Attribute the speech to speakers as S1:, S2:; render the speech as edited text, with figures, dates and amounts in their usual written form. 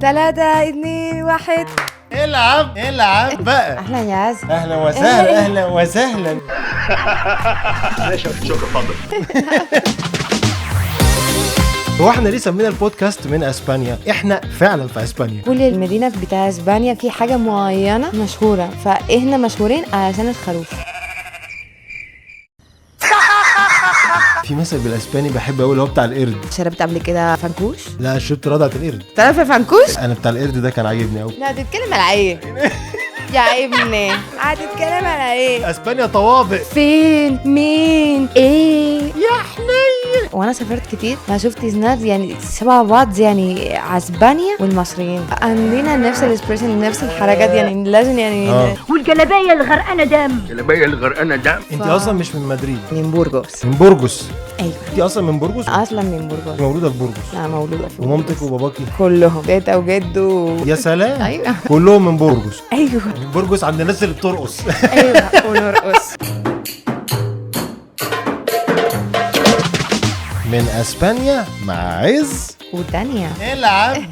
S1: 3 2 1.
S2: العب بقى.
S1: اهلا يا عز.
S2: اهلا وسهلا. اهلا وسهلا.
S3: شكرا فضل.
S2: هو احنا ليه سمينا البودكاست من اسبانيا؟ احنا فعلا في اسبانيا.
S1: كل المدينة بتاع اسبانيا في حاجة معينة مشهورة، فاحنا مشهورين علشان الخروف.
S2: في مثل بالاسباني بحب اقول هو بتاع القرد.
S1: شربت قبل كده فنكوش؟
S2: لا شربت رضعة القرد.
S1: تعرف الفنكوش؟
S2: انا بتاع القرد ده كان عاجبني قوي.
S1: لا تتكلم على ايه؟ يا ابني هتتكلم على ايه؟
S2: اسبانيا طوابق.
S1: فين؟ مين؟ ايه؟
S2: يا حنين.
S1: وانا سافرت كتير ما شفت ناس يعني شبه بعض، يعني اسبانيا والمصريين عندنا نفس الاكسبريشن، نفس الحركات، يعني لازم يعني
S4: والجلابيه الغرقانه دم.
S3: الجلابيه الغرقانه دم.
S2: انت اصلا مش من مدريد؟
S1: من بورغوس.
S2: من بورجوس.
S1: ايوه
S2: انت اصلا من بورجوس؟
S1: اصلا من بورغوس.
S2: مولوده في بورجوس؟
S1: انا مولوده في
S2: ومامتك وباباكي
S1: كلهم تيتا وجدو.
S2: يا سلام.
S1: ايوه
S2: كلهم من بورجوس.
S1: ايوه
S2: من بورجوس عند الناس اللي بترقص.
S1: ايوه ونرقص.
S2: من اسبانيا مع عز
S1: ودانيا.
S2: العب.